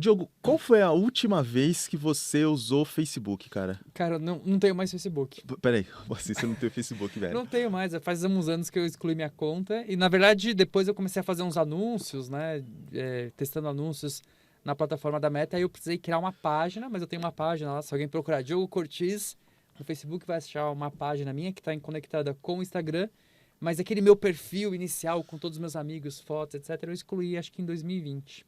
Diogo, qual foi a última vez que você usou Facebook, cara? Cara, não tenho mais Facebook. Peraí, você não tem Facebook, velho. Não tenho mais, faz uns anos que eu excluí minha conta. E, na verdade, depois eu comecei a fazer uns anúncios, né? Testando anúncios na plataforma da Meta. Aí eu precisei criar uma página, mas eu tenho uma página lá. Se alguém procurar Diogo Cortiz no Facebook, vai achar uma página minha que está conectada com o Instagram. Mas aquele meu perfil inicial, com todos os meus amigos, fotos, etc., eu excluí, acho que em 2020.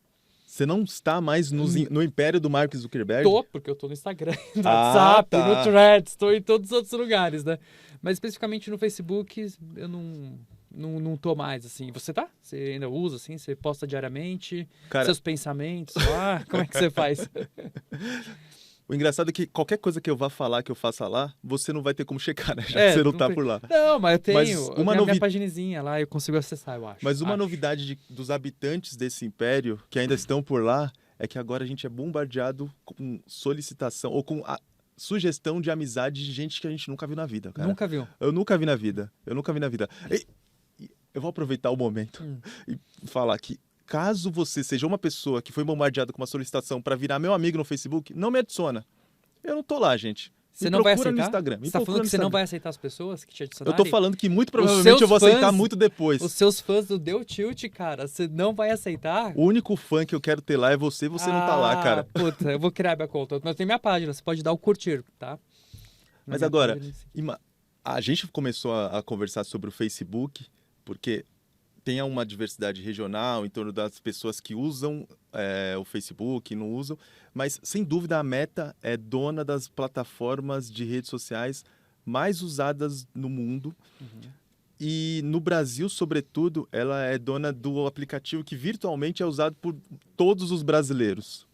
Você não está mais no império do Mark Zuckerberg? Tô, porque eu tô no Instagram, no WhatsApp, tá. no Threads, tô em todos os outros lugares, né? Mas especificamente no Facebook, eu não tô mais, assim. Você tá? Você ainda usa, assim? Você posta diariamente? Cara, Seus pensamentos lá? Como é que você faz? o engraçado é que qualquer coisa que eu vá falar, que eu faça lá, você não vai ter como checar, né? Já que você não tá por lá. Não, mas eu tenho, Mas eu tenho a minha paginezinha lá, eu consigo acessar, eu acho. Mas uma novidade dos habitantes desse império, que ainda estão por lá, é que agora a gente é bombardeado com solicitação, ou com sugestão de amizade de gente que a gente nunca viu na vida, cara. Nunca viu? Eu nunca vi na vida. E eu vou aproveitar o momento e falar que, caso você seja uma pessoa que foi bombardeada com uma solicitação para virar meu amigo no Facebook, não me adiciona. Eu não tô lá, gente. Você não vai procura aceitar? no Instagram. Você tá falando que você não vai aceitar as pessoas que te adicionarem? Eu tô falando que muito provavelmente eu vou aceitar muito depois. Os seus fãs do Deu Tilt, cara, você não vai aceitar? O único fã que eu quero ter lá é você não tá lá, cara. Puta, eu vou criar minha conta. Mas tem minha página, você pode dar o curtir, tá? Mas agora, a gente começou a conversar sobre o Facebook, porque tem uma diversidade regional em torno das pessoas que usam o Facebook e não usam, mas sem dúvida a Meta é dona das plataformas de redes sociais mais usadas no mundo. E no Brasil, sobretudo, ela é dona do aplicativo que virtualmente é usado por todos os brasileiros.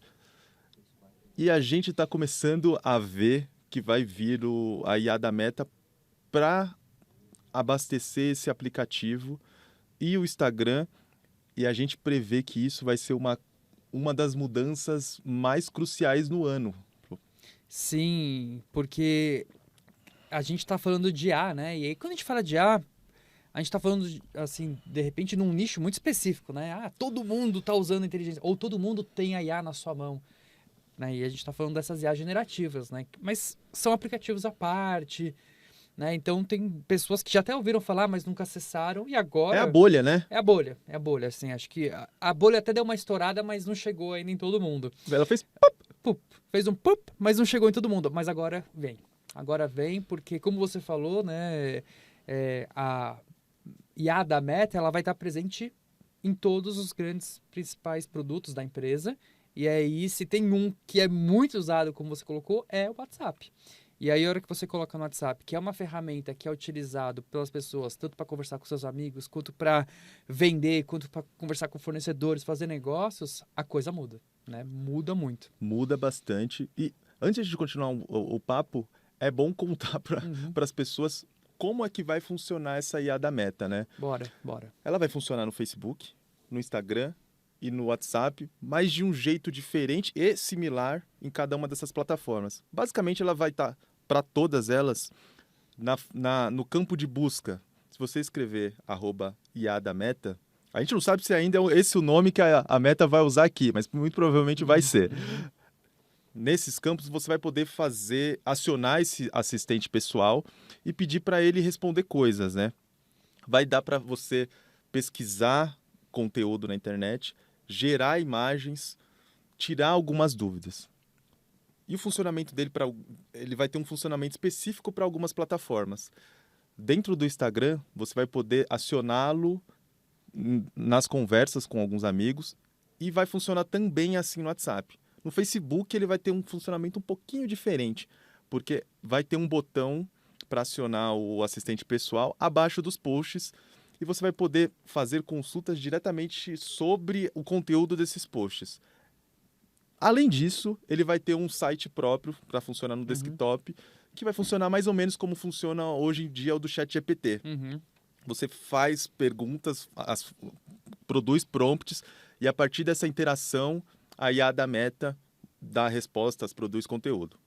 E a gente está começando a ver que vai vir a IA da Meta para abastecer esse aplicativo e o Instagram, e a gente prevê que isso vai ser uma das mudanças mais cruciais no ano. Sim, porque a gente está falando de IA, né? E aí quando a gente fala de IA, a gente está falando, assim, de repente num nicho muito específico, né? Ah, todo mundo está usando inteligência, ou todo mundo tem a IA na sua mão. Né? E a gente está falando dessas IA generativas, né? Mas são aplicativos à parte, né? Então tem pessoas que já até ouviram falar, mas nunca acessaram, e agora... É a bolha, né? É a bolha, assim, acho que a bolha até deu uma estourada, mas não chegou ainda em todo mundo. Ela fez pop, pup, fez um pup, mas não chegou em todo mundo, mas agora vem, porque como você falou, né, a IA da Meta, ela vai estar presente em todos os grandes principais produtos da empresa, e aí se tem um que é muito usado, como você colocou, é o WhatsApp. E aí, a hora que você coloca no WhatsApp, que é uma ferramenta que é utilizado pelas pessoas, tanto para conversar com seus amigos, quanto para vender, quanto para conversar com fornecedores, fazer negócios, a coisa muda, né? Muda muito. Muda bastante. E antes de continuar o papo, é bom contar para as pessoas como é que vai funcionar essa IA da Meta, né? Bora. Ela vai funcionar no Facebook, no Instagram e no WhatsApp, mas de um jeito diferente e similar em cada uma dessas plataformas. Basicamente, ela vai estar para todas elas no campo de busca. Se você escrever @IA da Meta, a gente não sabe se ainda é esse o nome que a Meta vai usar aqui, mas muito provavelmente vai ser. Nesses campos, você vai poder acionar esse assistente pessoal e pedir para ele responder coisas, né? Vai dar para você pesquisar conteúdo na internet, gerar imagens, tirar algumas dúvidas. E o funcionamento dele, ele vai ter um funcionamento específico para algumas plataformas. Dentro do Instagram, você vai poder acioná-lo nas conversas com alguns amigos e vai funcionar também assim no WhatsApp. No Facebook, ele vai ter um funcionamento um pouquinho diferente, porque vai ter um botão para acionar o assistente pessoal abaixo dos posts e você vai poder fazer consultas diretamente sobre o conteúdo desses posts. Além disso, ele vai ter um site próprio para funcionar no desktop, que vai funcionar mais ou menos como funciona hoje em dia o do ChatGPT. Você faz perguntas, produz prompts, e a partir dessa interação, a IA da Meta dá respostas, produz conteúdo.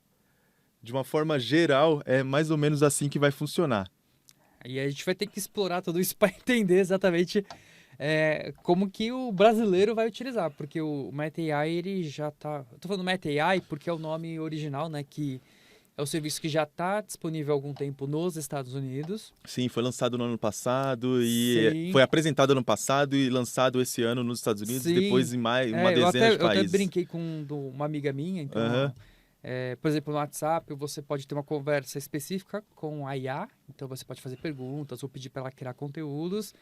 De uma forma geral, é mais ou menos assim que vai funcionar. E a gente vai ter que explorar tudo isso para entender exatamente como que o brasileiro vai utilizar, porque o Meta AI, ele já tá... Eu tô falando Meta AI porque é o nome original, né, que é o serviço que já está disponível há algum tempo nos Estados Unidos. Sim, foi lançado no ano passado e Sim. foi apresentado ano passado e lançado esse ano nos Estados Unidos, Sim. depois em mais uma dezena de eu até países. brinquei com uma amiga minha, então, Aham. por exemplo, no WhatsApp você pode ter uma conversa específica com a IA, então você pode fazer perguntas ou pedir para ela criar conteúdos,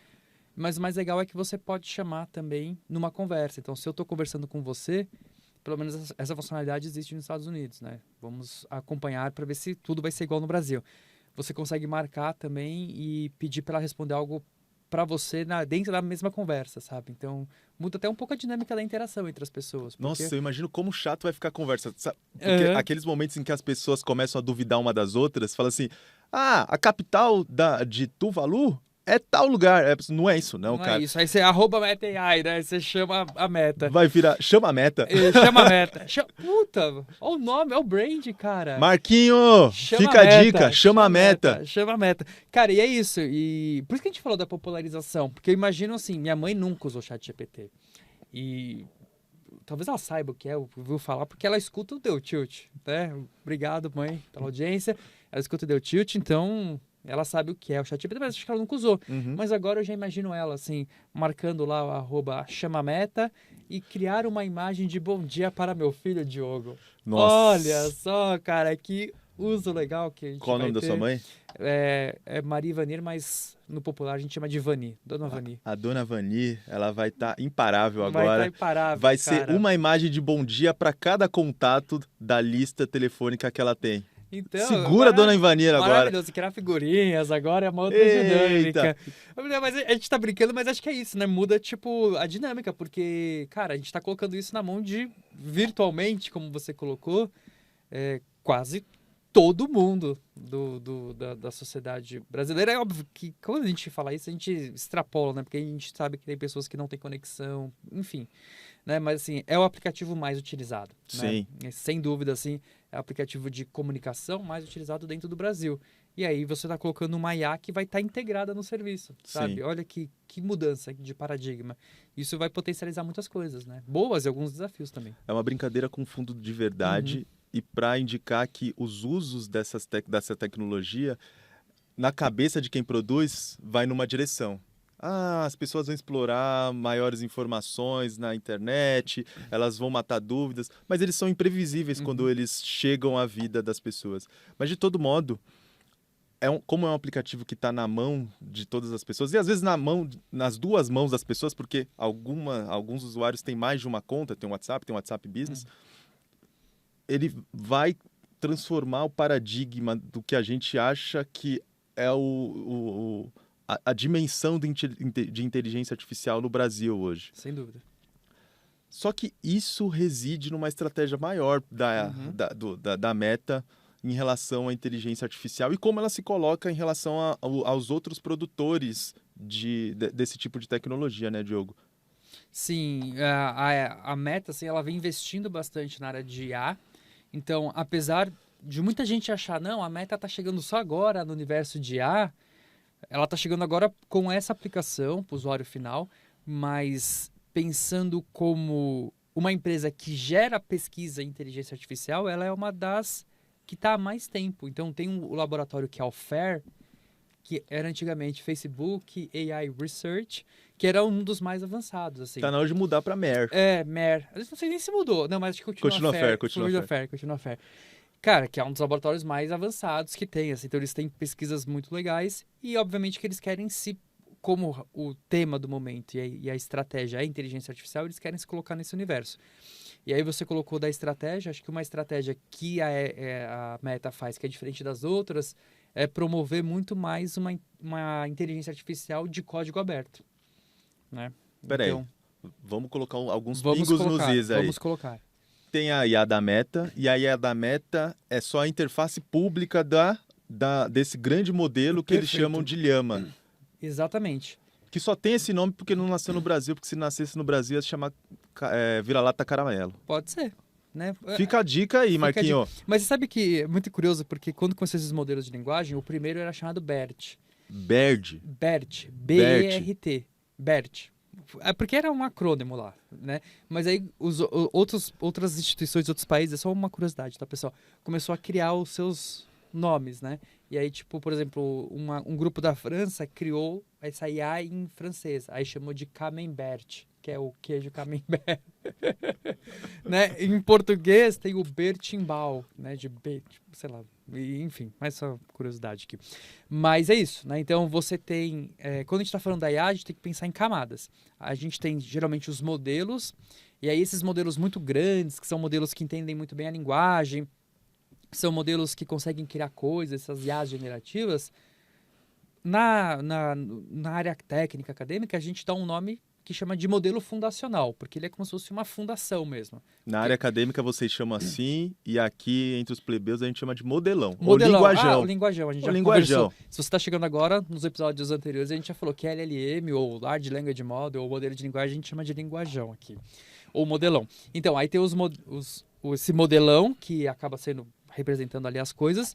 mas o mais legal é que você pode chamar também numa conversa. Então, se eu estou conversando com você, pelo menos essa funcionalidade existe nos Estados Unidos, né? Vamos acompanhar para ver se tudo vai ser igual no Brasil. Você consegue marcar também e pedir para ela responder algo para você dentro da mesma conversa, sabe? Então, muda até um pouco a dinâmica da interação entre as pessoas. Porque... Nossa, eu imagino como chato vai ficar a conversa. Porque Aham. aqueles momentos em que as pessoas começam a duvidar uma das outras, fala assim, a capital de Tuvalu é tal lugar. Não é isso, não, Não é cara. isso. Aí você arroba Meta AI, né? Você chama a meta. Vai virar, chama a meta. Chama a meta. Puta, olha o nome, olha o brand, cara. Marquinho, Chama fica a meta, dica, chama a meta. Chama a meta. Cara, e é isso. E por isso que a gente falou da popularização. Porque eu imagino assim, minha mãe nunca usou ChatGPT. E talvez ela saiba o que é, ouviu falar, porque ela escuta o Deu Tilt, né? Obrigado, mãe, pela audiência. Ela escuta o Deu Tilt, então ela sabe o que é o ChatGPT, mas acho que ela nunca usou. Uhum. Mas agora eu já imagino ela, assim, marcando lá o @ chamameta e criar uma imagem de bom dia para meu filho, Diogo. Nossa. Olha só, cara, que uso legal que a gente Qual o vai nome da ter. sua mãe? É Maria Vanir, mas no popular a gente chama de Vani, Dona Vani. A dona Vani, ela vai estar imparável Vai agora. estar imparável, Vai ser cara. uma imagem de bom dia para cada contato da lista telefônica que ela tem. Então, Segura a dona Ivanir agora. Maravilhoso, criar figurinhas, agora é uma outra Eita. dinâmica. Mas a gente tá brincando, mas acho que é isso, né? Muda, tipo, a dinâmica, porque, cara, a gente tá colocando isso na mão de, virtualmente, como você colocou, quase todo mundo da sociedade brasileira. É óbvio que, quando a gente fala isso, a gente extrapola, né? Porque a gente sabe que tem pessoas que não têm conexão, enfim. Né? Mas, assim, é o aplicativo mais utilizado. Sim. Né? Sem dúvida, assim, é o aplicativo de comunicação mais utilizado dentro do Brasil. E aí você está colocando uma IA que vai estar integrada no serviço, sabe? Sim. Olha que mudança de paradigma. Isso vai potencializar muitas coisas, né? Boas e alguns desafios também. É uma brincadeira com fundo de verdade e para indicar que os usos dessa tecnologia, na cabeça de quem produz, vai numa direção. As pessoas vão explorar maiores informações na internet, elas vão matar dúvidas, mas eles são imprevisíveis quando eles chegam à vida das pessoas. Mas, de todo modo, como é um aplicativo que está na mão de todas as pessoas, e às vezes nas duas mãos das pessoas, porque alguns usuários têm mais de uma conta, tem um WhatsApp Business, ele vai transformar o paradigma do que a gente acha que é a dimensão de inteligência artificial no Brasil hoje. Sem dúvida. Só que isso reside numa estratégia maior da Meta em relação à inteligência artificial e como ela se coloca em relação aos outros produtores desse tipo de tecnologia, né, Diogo? Sim, a Meta, assim, ela vem investindo bastante na área de IA. Então, apesar de muita gente achar, não, a Meta está chegando só agora no universo de IA, ela está chegando agora com essa aplicação para o usuário final, mas pensando como uma empresa que gera pesquisa em inteligência artificial, ela é uma das que está há mais tempo. Então, tem um laboratório que é o FAIR, que era antigamente Facebook AI Research, que era um dos mais avançados. Assim. Tá na hora de mudar para MER. MER. Eu não sei nem se mudou. Não, mas acho que Continua FAIR. Continua FAIR. Cara, que é um dos laboratórios mais avançados que tem. Assim. Então, eles têm pesquisas muito legais e, obviamente, que eles querem como o tema do momento e a estratégia é a inteligência artificial, eles querem se colocar nesse universo. E aí você colocou da estratégia, acho que uma estratégia que a Meta faz, que é diferente das outras, é promover muito mais uma inteligência artificial de código aberto. Né? Peraí, então, vamos colocar alguns pingos nos is aí. Vamos colocar. Tem a IA da Meta, e a IA da Meta é só a interface pública desse grande modelo que eles chamam de Llama. Exatamente. Que só tem esse nome porque não nasceu no Brasil, porque se nascesse no Brasil ia se chamar vira-lata caramelo. Pode ser. Né? Fica a dica aí, Marquinho. Mas você sabe que é muito curioso, porque quando começou esses modelos de linguagem, o primeiro era chamado BERT. BERT. BERT. B-E-R-T. BERT. É porque era um acrônimo lá, né? Mas aí outras instituições, outros países, é só uma curiosidade, tá, pessoal? Começou a criar os seus nomes, né? E aí, tipo, por exemplo, um grupo da França criou essa IA em francês. Aí chamou de Camembert, que é o queijo Camembert. Né? Em português tem o Bertimbau, né? Sei lá, enfim, mais só curiosidade aqui. Mas é isso, né? Então você tem, quando a gente está falando da IA, a gente tem que pensar em camadas. A gente tem geralmente os modelos, e aí esses modelos muito grandes, que são modelos que entendem muito bem a linguagem, são modelos que conseguem criar coisas, essas IAs generativas. Na área técnica, acadêmica, a gente dá um nome que chama de modelo fundacional, porque ele é como se fosse uma fundação mesmo. Na área acadêmica vocês chamam assim, e aqui entre os plebeus a gente chama de modelão. Modelão. Ou linguajão. O linguajão, a gente O já linguajão. conversou. Se você está chegando agora, nos episódios anteriores, a gente já falou que LLM, ou Large Language Model, ou modelo de linguagem, a gente chama de linguajão aqui. Ou modelão. Então, aí tem esse modelão, que acaba representando ali as coisas,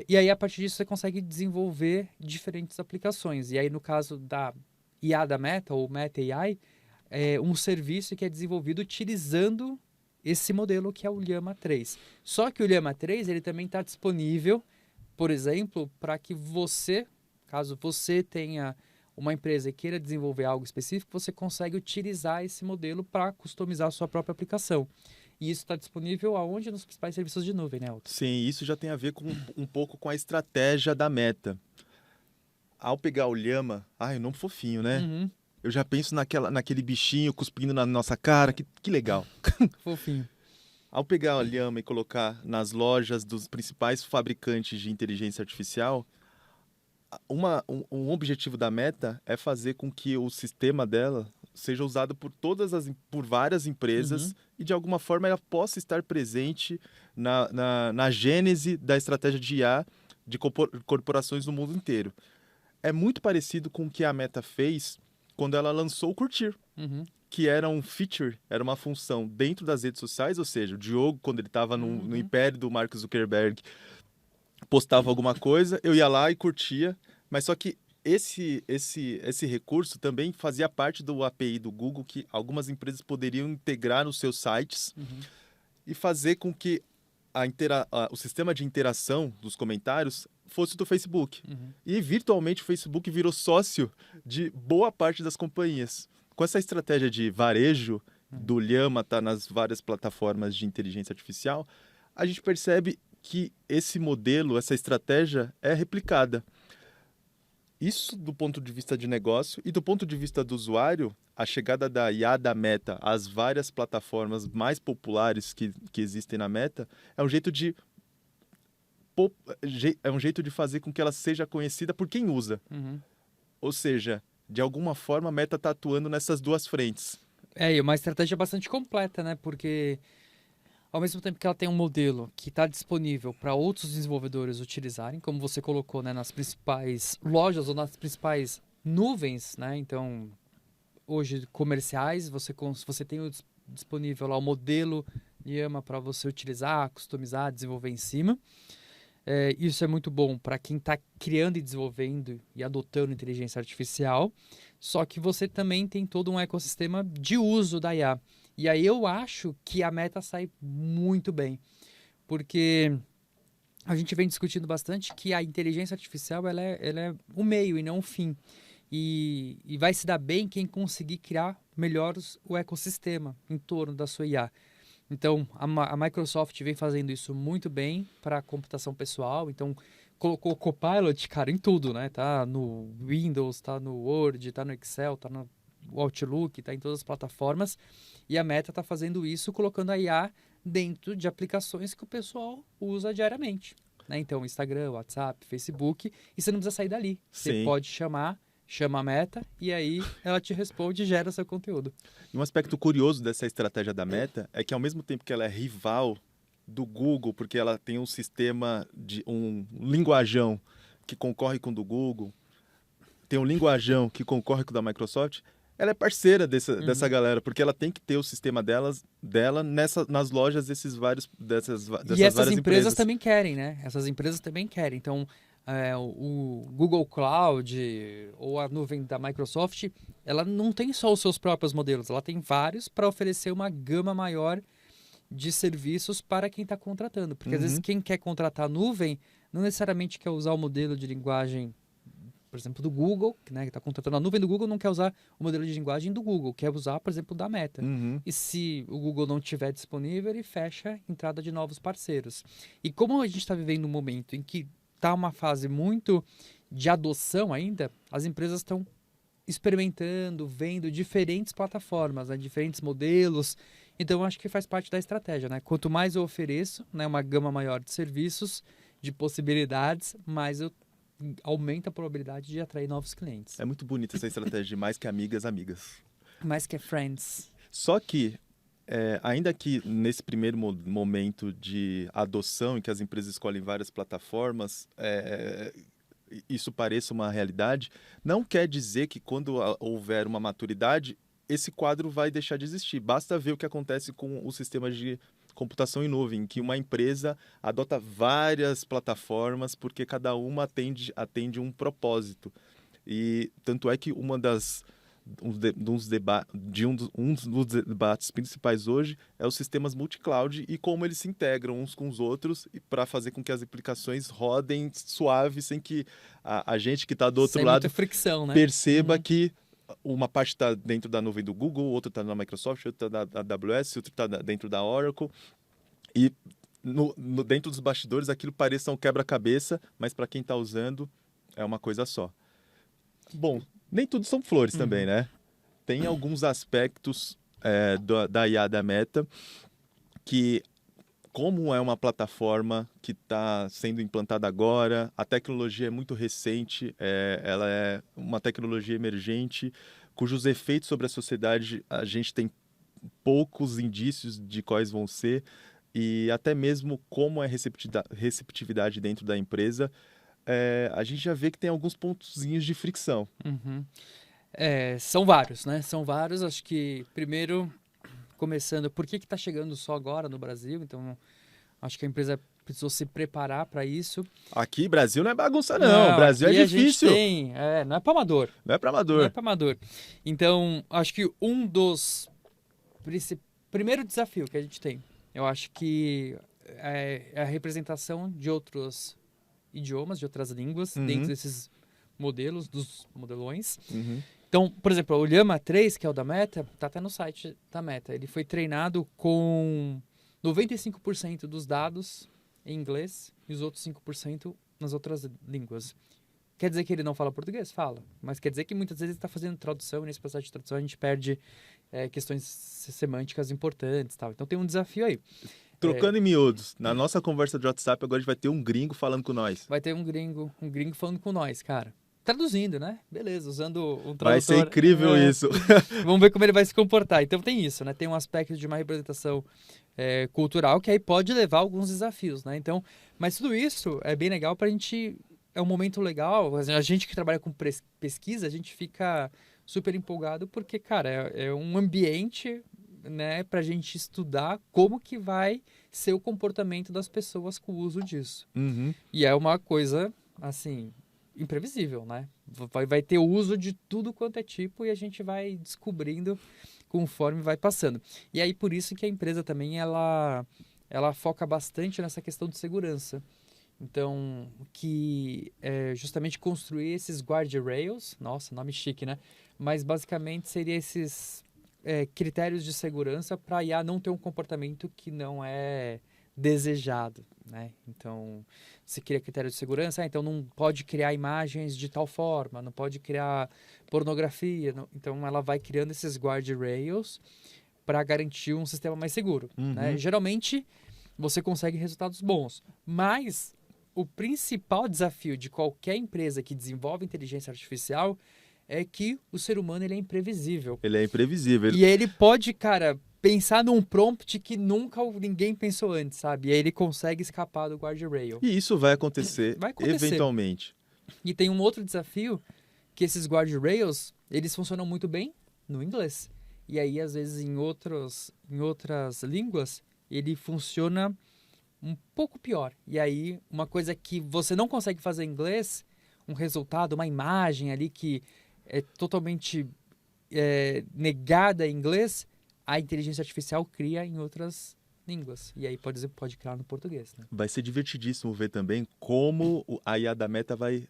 e aí a partir disso você consegue desenvolver diferentes aplicações. E aí no caso da IA da Meta, ou Meta AI, é um serviço que é desenvolvido utilizando esse modelo que é o Llama 3. Só que o Llama 3 ele também está disponível, por exemplo, para que você, caso você tenha uma empresa e queira desenvolver algo específico, você consegue utilizar esse modelo para customizar a sua própria aplicação. E isso está disponível aonde? Nos principais serviços de nuvem, né, Elton? Sim, isso já tem a ver com um pouco com a estratégia da Meta. Ao pegar o Llama, ai, nome fofinho, né? Uhum. Eu já penso naquele bichinho cuspindo na nossa cara, que legal. Fofinho. Ao pegar o Llama e colocar nas lojas dos principais fabricantes de inteligência artificial, um objetivo da Meta é fazer com que o sistema dela seja usado por várias empresas e, de alguma forma, ela possa estar presente na gênese da estratégia de IA de corporações no mundo inteiro. É muito parecido com o que a Meta fez quando ela lançou o Curtir, que era um feature, era uma função dentro das redes sociais, ou seja, o Diogo, quando ele estava no império do Mark Zuckerberg, postava alguma coisa, eu ia lá e curtia, mas só que esse recurso também fazia parte do API do Google, que algumas empresas poderiam integrar nos seus sites e fazer com que o sistema de interação dos comentários fosse do Facebook. E virtualmente o Facebook virou sócio de boa parte das companhias. Com essa estratégia de varejo do Llama estar nas várias plataformas de inteligência artificial, a gente percebe que esse modelo, essa estratégia é replicada. Isso do ponto de vista de negócio e do ponto de vista do usuário, a chegada da IA da Meta às várias plataformas mais populares que existem na Meta é um jeito de fazer com que ela seja conhecida por quem usa. Ou seja, de alguma forma a Meta está atuando nessas duas frentes. E uma estratégia bastante completa, né? Porque ao mesmo tempo que ela tem um modelo que está disponível para outros desenvolvedores utilizarem, como você colocou, né, nas principais lojas ou nas principais nuvens, né? Então, hoje, comerciais, você tem disponível lá o modelo Llama para você utilizar, customizar, desenvolver em cima. Isso é muito bom para quem está criando e desenvolvendo e adotando inteligência artificial, só que você também tem todo um ecossistema de uso da IA. E aí eu acho que a Meta sai muito bem, porque a gente vem discutindo bastante que a inteligência artificial ela é o meio e não o fim. E vai se dar bem quem conseguir criar melhor o ecossistema em torno da sua IA. Então, a Microsoft vem fazendo isso muito bem para a computação pessoal. Então, colocou o Copilot, cara, em tudo, né? Tá no Windows, tá no Word, tá no Excel, tá no Outlook, tá em todas as plataformas. E a Meta tá fazendo isso colocando a IA dentro de aplicações que o pessoal usa diariamente, né? Então, Instagram, WhatsApp, Facebook, e você não precisa sair dali. Você pode chama a Meta e aí ela te responde e gera seu conteúdo. E um aspecto curioso dessa estratégia da Meta é que ao mesmo tempo que ela é rival do Google, porque ela tem um sistema de um linguajão que concorre com o do Google, tem um linguajão que concorre com o da Microsoft, ela é parceira dessa galera, porque ela tem que ter o sistema dela nas lojas dessas várias E essas empresas também querem, né? Essas empresas também querem. Então, o Google Cloud ou a nuvem da Microsoft ela não tem só os seus próprios modelos, ela tem vários para oferecer uma gama maior de serviços para quem está contratando. Porque às vezes quem quer contratar a nuvem não necessariamente quer usar o modelo de linguagem, por exemplo, do Google, né, que está contratando a nuvem do Google, não quer usar o modelo de linguagem do Google, quer usar, por exemplo, da Meta. E se o Google não estiver disponível, ele fecha a entrada de novos parceiros. E como a gente está vivendo um momento em que está uma fase muito de adoção ainda, as empresas estão experimentando, vendo diferentes plataformas, né, diferentes modelos. Então, acho que faz parte da estratégia, né? Quanto mais eu ofereço, né, uma gama maior de serviços, de possibilidades, mais eu aumento a probabilidade de atrair novos clientes. É muito bonita essa estratégia de mais que amigas, amigas. Mais que friends. Só que, ainda que nesse primeiro momento de adoção, em que as empresas escolhem várias plataformas, isso pareça uma realidade, não quer dizer que quando houver uma maturidade, esse quadro vai deixar de existir. Basta ver o que acontece com os sistemas de computação em nuvem, em que uma empresa adota várias plataformas porque cada uma atende um propósito. E tanto é que um dos debates principais hoje é os sistemas multi-cloud e como eles se integram uns com os outros para fazer com que as aplicações rodem suave, sem que a gente que está do outro sem lado muita fricção, né? perceba que uma parte está dentro da nuvem do Google, outra está na Microsoft, outra está da AWS, outra está dentro da Oracle. E dentro dos bastidores aquilo pareça um quebra-cabeça, mas para quem está usando é uma coisa só. Bom, nem tudo são flores também, né? Tem alguns aspectos da IA da Meta que, como é uma plataforma que está sendo implantada agora, a tecnologia é muito recente, ela é uma tecnologia emergente, cujos efeitos sobre a sociedade a gente tem poucos indícios de quais vão ser, e até mesmo como é a receptividade dentro da empresa, a gente já vê que tem alguns pontozinhos de fricção. São vários, né? São vários. Acho que, primeiro, começando, por que está chegando só agora no Brasil? Então, acho que a empresa precisou se preparar para isso. Aqui, Brasil não é bagunça, não. Brasil é difícil. Não é para amador. Não é para amador. Não é para amador. Então, acho que um dos primeiro desafio que a gente tem, eu acho que é a representação de outros idiomas, de outras línguas, dentro desses modelos, dos modelões. Então, por exemplo, o Llama 3, que é o da Meta, está até no site da Meta. Ele foi treinado com 95% dos dados em inglês e os outros 5% nas outras línguas. Quer dizer que ele não fala português? Fala. Mas quer dizer que muitas vezes ele está fazendo tradução e nesse processo de tradução a gente perde questões semânticas importantes. Tal. Então tem um desafio aí. Trocando em miúdos, na nossa conversa de WhatsApp agora a gente vai ter um gringo falando com nós. Vai ter um gringo falando com nós, cara. Traduzindo, né? Beleza, usando um tradutor. Vai ser incrível isso. Vamos ver como ele vai se comportar. Então tem isso, né? Tem um aspecto de uma representação cultural que aí pode levar a alguns desafios, né? Então, mas tudo isso é bem legal pra gente... É um momento legal. A gente que trabalha com pesquisa, a gente fica super empolgado porque, cara, é um ambiente, né, pra gente estudar como que vai ser o comportamento das pessoas com o uso disso. E é uma coisa, assim, imprevisível, né? Vai ter uso de tudo quanto é tipo e a gente vai descobrindo conforme vai passando. E aí, por isso que a empresa também, ela foca bastante nessa questão de segurança. Então, que é justamente construir esses guardrails, nossa, nome chique, né? Mas basicamente seria esses critérios de segurança para a IA não ter um comportamento que não é desejado, né? Então, se cria critérios de segurança, então não pode criar imagens de tal forma, não pode criar pornografia, então ela vai criando esses guardrails para garantir um sistema mais seguro, né? Geralmente, você consegue resultados bons, mas o principal desafio de qualquer empresa que desenvolve inteligência artificial é que o ser humano ele é imprevisível. Ele é imprevisível. E ele pode, cara, pensar num prompt que nunca ninguém pensou antes, sabe? E aí ele consegue escapar do guardrail. E isso vai acontecer eventualmente. E tem um outro desafio, que esses guardrails, eles funcionam muito bem no inglês. E aí, às vezes, em outras línguas, ele funciona um pouco pior. E aí, uma coisa que você não consegue fazer em inglês, um resultado, uma imagem ali que é totalmente negada em inglês, a inteligência artificial cria em outras línguas. E aí pode criar no português, né? Vai ser divertidíssimo ver também como a IA da Meta vai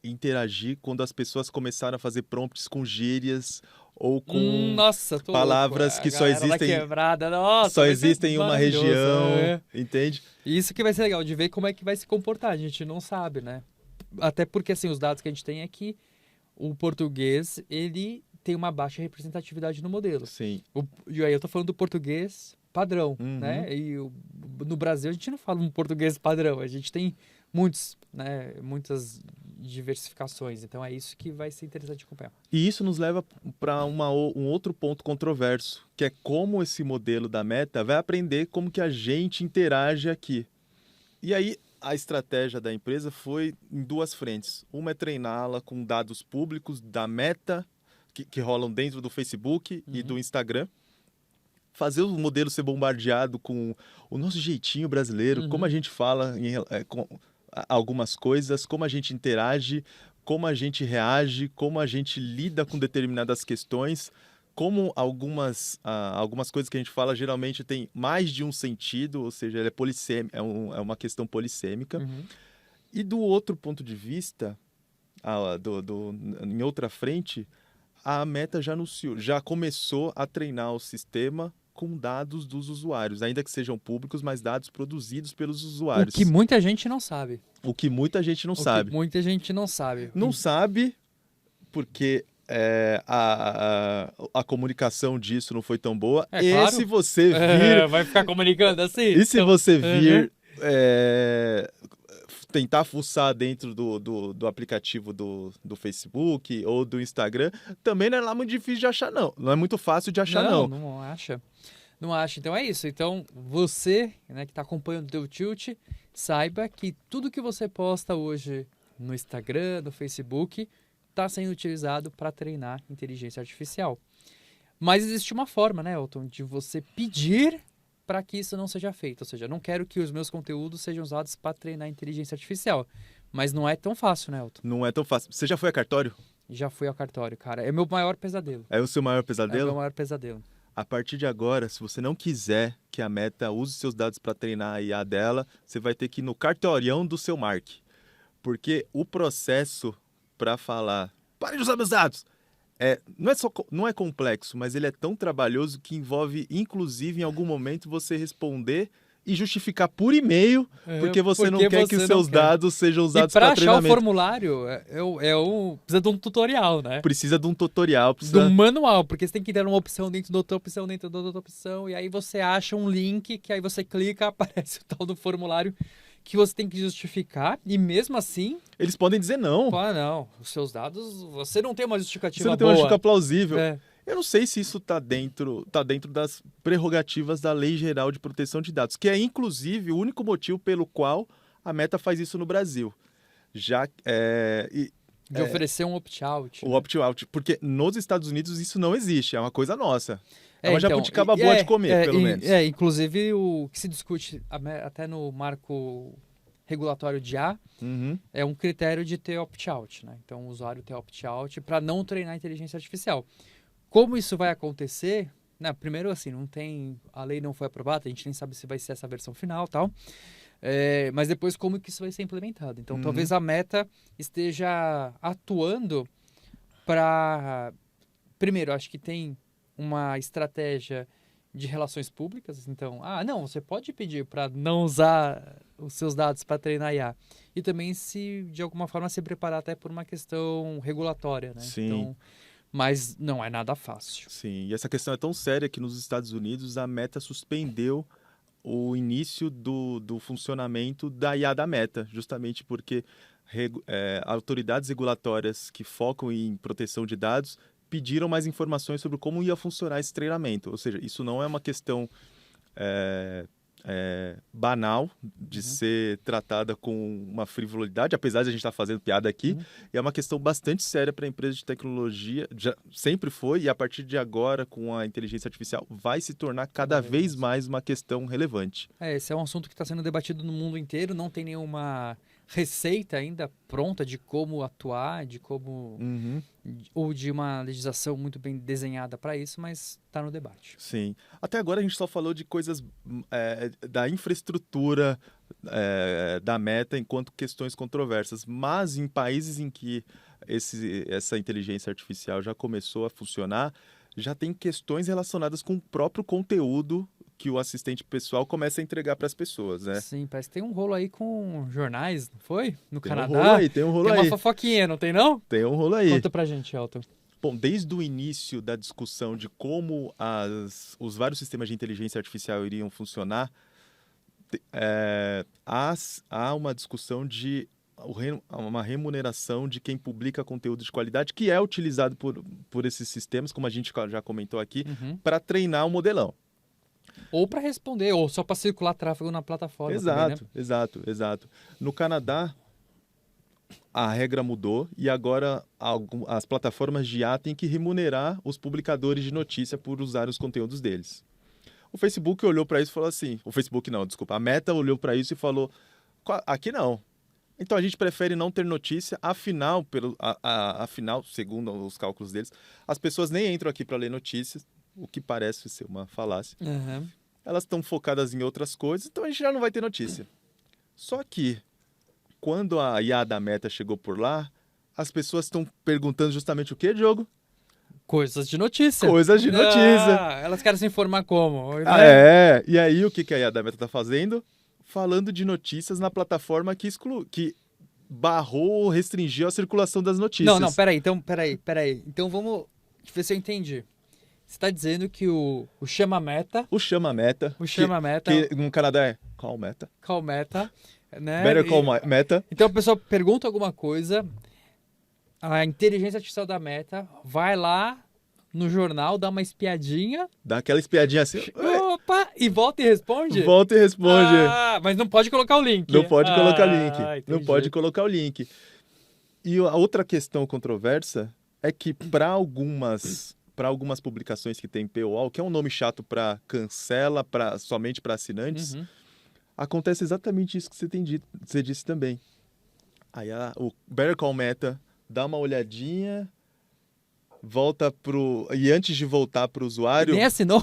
interagir quando as pessoas começaram a fazer prompts com gírias ou com Nossa, tô palavras louco. que A só galera da existem, quebrada, nossa, só vai ser existem em uma maravilhoso, região, né? entende? Isso que vai ser legal, de ver como é que vai se comportar. A gente não sabe, né? Até porque, assim, os dados que a gente tem é que o português, ele tem uma baixa representatividade no modelo. Sim. E aí eu tô falando do português padrão, Uhum. né? E no Brasil a gente não fala um português padrão, a gente tem muitas diversificações. Então é isso que vai ser interessante acompanhar. E isso nos leva para um outro ponto controverso, que é como esse modelo da Meta vai aprender como que a gente interage aqui. E aí a estratégia da empresa foi em duas frentes. Uma é treiná-la com dados públicos da Meta, que rolam dentro do Facebook e do Instagram. Fazer o modelo ser bombardeado com o nosso jeitinho brasileiro, como a gente fala com algumas coisas, como a gente interage, como a gente reage, como a gente lida com determinadas questões, como algumas coisas que a gente fala geralmente tem mais de um sentido, ou seja, ele é uma questão polissêmica. E do outro ponto de vista, em outra frente, a Meta já começou a treinar o sistema com dados dos usuários, ainda que sejam públicos, mas dados produzidos pelos usuários. O que muita gente não sabe. O que muita gente não sabe. Muita gente não sabe. Não sabe porque a comunicação disso não foi tão boa. É claro. Se você vir... vai ficar comunicando assim? E se você vir tentar fuçar dentro do aplicativo do Facebook ou do Instagram, também não é lá muito difícil de achar, não. Não é muito fácil de achar, não. Não acha. Não acha. Então é isso. Então você, né, que está acompanhando o teu Tilt, saiba que tudo que você posta hoje no Instagram, no Facebook, está sendo utilizado para treinar inteligência artificial. Mas existe uma forma, né, Elton, de você pedir para que isso não seja feito. Ou seja, eu não quero que os meus conteúdos sejam usados para treinar inteligência artificial. Mas não é tão fácil, né, Elton? Não é tão fácil. Você já foi a cartório? Já fui ao cartório, cara. É meu maior pesadelo. É o seu maior pesadelo? É o meu maior pesadelo. A partir de agora, se você não quiser que a Meta use seus dados para treinar a IA dela, você vai ter que ir no cartorião do seu Mark. Porque o processo para falar, pare de usar meus dados, não é complexo, mas ele é tão trabalhoso que envolve, inclusive, em algum momento, você responder e justificar por e-mail, porque você não quer que os seus dados sejam usados para treinamento. E para achar o formulário, precisa de um tutorial, né? Precisa de um tutorial. De um manual, porque você tem que dar uma opção dentro da outra opção, dentro da outra opção, e aí você acha um link, que aí você clica, aparece o tal do formulário que você tem que justificar, e mesmo assim... Eles podem dizer não. Não, os seus dados, você não tem uma justificativa boa. Você não tem uma justificativa plausível. É. Eu não sei se isso está dentro das prerrogativas da Lei Geral de Proteção de Dados, que é, inclusive, o único motivo pelo qual a Meta faz isso no Brasil. De oferecer um opt-out. O opt-out, porque nos Estados Unidos isso não existe, é uma coisa nossa. É uma jabuticaba boa de comer, pelo menos. Inclusive, o que se discute até no marco regulatório de IA é um critério de ter opt-out, né? Então, o usuário ter opt-out para não treinar inteligência artificial. Como isso vai acontecer? Né? Primeiro, assim, a lei não foi aprovada, a gente nem sabe se vai ser essa versão final e tal. Mas depois, como que isso vai ser implementado? Então, talvez a Meta esteja atuando para... Primeiro, acho que tem uma estratégia de relações públicas. Então, não, você pode pedir para não usar os seus dados para treinar IA. E também, de alguma forma, se preparar até por uma questão regulatória, né? Sim. Então, mas não é nada fácil. Sim, e essa questão é tão séria que nos Estados Unidos a Meta suspendeu o início do funcionamento da IA da Meta, justamente porque autoridades regulatórias que focam em proteção de dados pediram mais informações sobre como ia funcionar esse treinamento. Ou seja, isso não é uma questão banal de ser tratada com uma frivolidade, apesar de a gente estar fazendo piada aqui, é uma questão bastante séria para a empresa de tecnologia, sempre foi, e a partir de agora, com a inteligência artificial, vai se tornar cada vez mais uma questão relevante. Esse é um assunto que está sendo debatido no mundo inteiro, não tem nenhuma receita ainda pronta de como atuar, de como Uhum. ou de uma legislação muito bem desenhada para isso, mas está no debate. Sim. Até agora a gente só falou de coisas da infraestrutura da Meta enquanto questões controversas. Mas em países em que essa inteligência artificial já começou a funcionar, já tem questões relacionadas com o próprio conteúdo que o assistente pessoal começa a entregar para as pessoas, né? Sim, parece que tem um rolo aí com jornais, não foi? No Tem um rolo Canadá. aí, tem um rolo Tem uma aí. fofoquinha, não tem não? Tem um rolo aí. Conta pra gente, Elton. Bom, desde o início da discussão de como os vários sistemas de inteligência artificial iriam funcionar, há uma discussão de uma remuneração de quem publica conteúdo de qualidade que é utilizado por esses sistemas, como a gente já comentou aqui, Uhum. para treinar o modelão. Ou para responder, ou só para circular tráfego na plataforma Exato, também, né? exato. No Canadá, a regra mudou e agora as plataformas de IA têm que remunerar os publicadores de notícia por usar os conteúdos deles. O Facebook olhou para isso e falou assim... O Facebook não, desculpa. A Meta olhou para isso e falou... Aqui não. Então a gente prefere não ter notícia. Afinal, afinal, segundo os cálculos deles, as pessoas nem entram aqui para ler notícias, o que parece ser uma falácia. Uhum. Elas estão focadas em outras coisas, então a gente já não vai ter notícia. Só que, quando a IA da Meta chegou por lá, as pessoas estão perguntando justamente o quê, Diogo? Coisas de notícia. Coisas de notícia. Elas querem se informar como? Né? E aí o que a IA da Meta está fazendo? Falando de notícias na plataforma que barrou ou restringiu a circulação das notícias. Não, peraí. Então vamos ver se eu entendi. Você está dizendo que o Chama Meta... O Chama Meta. Que no Canadá é Call Meta. Call Meta, né? Better Call Meta. Então a pessoa pergunta alguma coisa, a inteligência artificial da Meta vai lá no jornal, dá uma espiadinha. Dá aquela espiadinha assim. Opa! E volta e responde? Volta e responde. Mas não pode colocar o link. Não pode colocar link. Entendi. Não pode colocar o link. E a outra questão controversa é que para algumas publicações que tem paywall, que é um nome chato para cancela, somente para assinantes, acontece exatamente isso que você disse também. Aí o Better Call Meta dá uma olhadinha, e antes de voltar para o usuário... Nem assinou.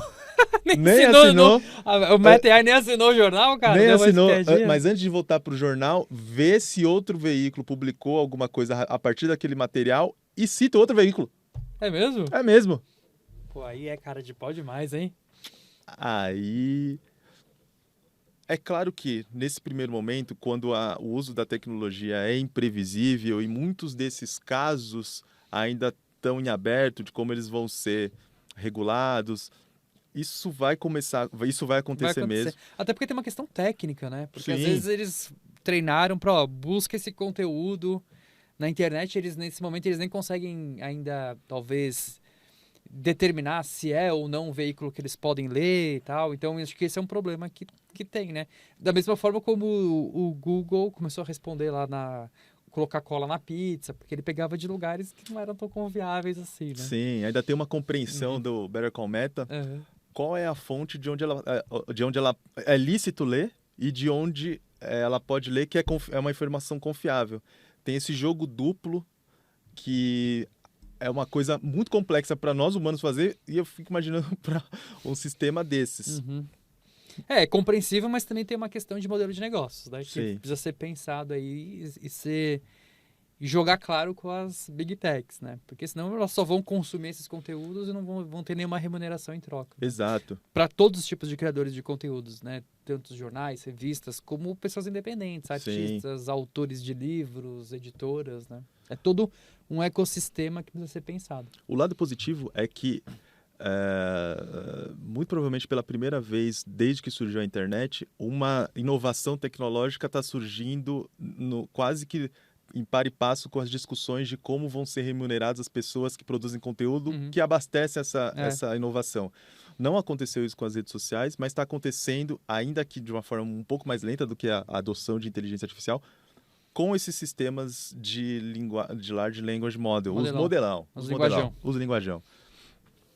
Nem assinou. O Meta AI nem assinou o jornal, cara? Nem assinou, mas antes de voltar para o jornal, vê se outro veículo publicou alguma coisa a partir daquele material e cita outro veículo. É mesmo? É mesmo. Pô, aí é cara de pau demais, hein? Aí... É claro que, nesse primeiro momento, quando o uso da tecnologia é imprevisível e muitos desses casos ainda estão em aberto de como eles vão ser regulados, isso vai acontecer mesmo. Até porque tem uma questão técnica, né? Porque Sim. Às vezes eles treinaram para, busca esse conteúdo na internet, nesse momento eles nem conseguem ainda, talvez, determinar se é ou não um veículo que eles podem ler e tal. Então, acho que esse é um problema que tem, né? Da mesma forma como o Google começou a responder lá colocar cola na pizza, porque ele pegava de lugares que não eram tão confiáveis assim, né? Sim, ainda tem uma compreensão do Better Call Meta. Qual é a fonte de onde ela é lícito ler e de onde ela pode ler que é uma informação confiável. Tem esse jogo duplo que é uma coisa muito complexa para nós humanos fazer e eu fico imaginando para um sistema desses. É compreensível, mas também tem uma questão de modelo de negócios, né? Que Sim. precisa ser pensado aí e jogar claro com as big techs, né? Porque senão elas só vão consumir esses conteúdos e não vão ter nenhuma remuneração em troca. Exato. Para todos os tipos de criadores de conteúdos, né? Tanto jornais, revistas, como pessoas independentes, artistas, autores de livros, editoras, né? É todo um ecossistema que precisa ser pensado. O lado positivo é que muito provavelmente pela primeira vez desde que surgiu a internet, uma inovação tecnológica está surgindo quase que em par e passo com as discussões de como vão ser remuneradas as pessoas que produzem conteúdo que abastecem essa inovação. Não aconteceu isso com as redes sociais, mas está acontecendo, ainda que de uma forma um pouco mais lenta do que a adoção de inteligência artificial, com esses sistemas de Large Language Model, os linguajão.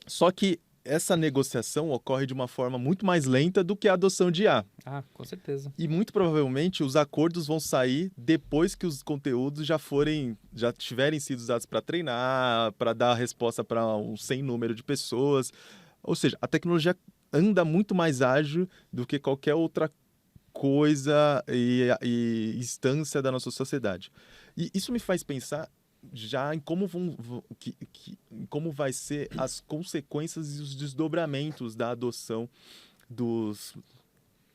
Só que essa negociação ocorre de uma forma muito mais lenta do que a adoção de IA. Ah, com certeza. E muito provavelmente os acordos vão sair depois que os conteúdos já tiverem sido usados para treinar, para dar a resposta para um sem número de pessoas. Ou seja, a tecnologia anda muito mais ágil do que qualquer outra coisa e instância da nossa sociedade. E isso me faz pensar já em como vai ser as consequências e os desdobramentos da adoção dos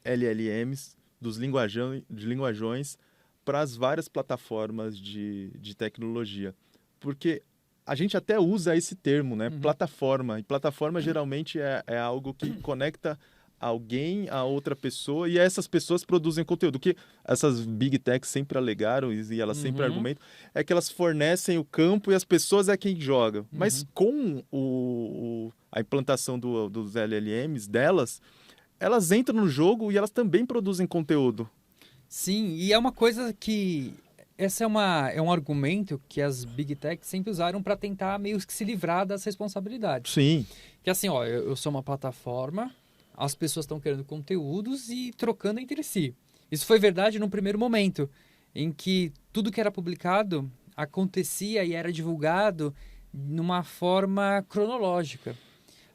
LLMs, dos linguajões, para as várias plataformas de tecnologia. Porque a gente até usa esse termo, né? Plataforma. E plataforma geralmente é algo que conecta alguém a outra pessoa e essas pessoas produzem conteúdo. O que essas big techs sempre alegaram e elas sempre argumentam é que elas fornecem o campo e as pessoas é quem joga. Mas com a implantação dos LLMs delas, elas entram no jogo e elas também produzem conteúdo. Sim, e é uma coisa que... Esse é um argumento que as Big Techs sempre usaram para tentar meio que se livrar das responsabilidades. Sim. Que assim, ó, eu sou uma plataforma, as pessoas estão criando conteúdos e trocando entre si. Isso foi verdade num primeiro momento, em que tudo que era publicado acontecia e era divulgado numa forma cronológica.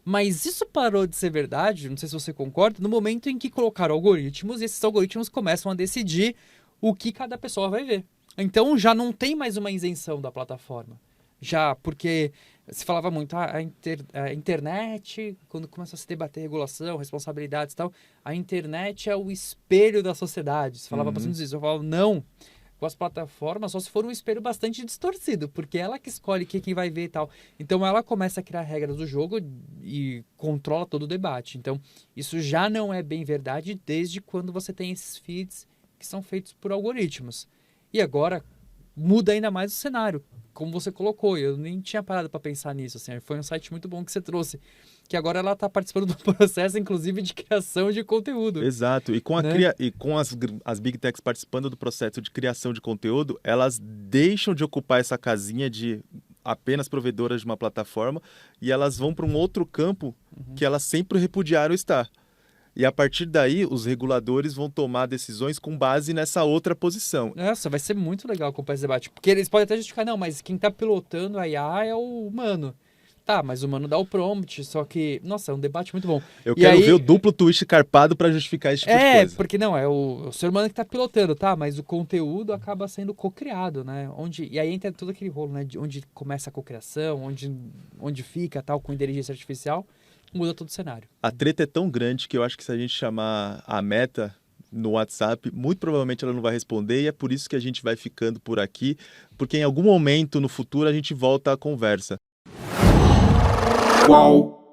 Mas isso parou de ser verdade, não sei se você concorda, no momento em que colocaram algoritmos e esses algoritmos começam a decidir o que cada pessoa vai ver. Então já não tem mais uma isenção da plataforma. Já, porque se falava muito, a internet, quando começa a se debater regulação, responsabilidades e tal, a internet é o espelho da sociedade. Se falava bastante disso. Eu falava, não, com as plataformas só se for um espelho bastante distorcido, porque ela que escolhe quem vai ver e tal. Então ela começa a criar regras do jogo e controla todo o debate. Então isso já não é bem verdade desde quando você tem esses feeds que são feitos por algoritmos. E agora muda ainda mais o cenário, como você colocou. Eu nem tinha parado para pensar nisso. Assim, foi um site muito bom que você trouxe. Que agora ela está participando do processo, inclusive, de criação de conteúdo. Exato. E com, as Big Techs participando do processo de criação de conteúdo, elas deixam de ocupar essa casinha de apenas provedoras de uma plataforma e elas vão para um outro campo que elas sempre repudiaram estar. E a partir daí, os reguladores vão tomar decisões com base nessa outra posição. Nossa, vai ser muito legal acompanhar esse debate. Porque eles podem até justificar, não, mas quem está pilotando a IA é o humano. Tá, mas o humano dá o prompt, só que... Nossa, é um debate muito bom. Eu quero ver o duplo twist carpado para justificar esse tipo de coisa. Porque não, é o ser humano que está pilotando, tá? Mas o conteúdo acaba sendo co-criado, né? E aí entra todo aquele rolo, né? De onde começa a co-criação, onde fica, tal, com inteligência artificial. Muda todo o cenário. A treta é tão grande que eu acho que se a gente chamar a Meta no WhatsApp, muito provavelmente ela não vai responder e é por isso que a gente vai ficando por aqui, porque em algum momento no futuro a gente volta à conversa. Qual?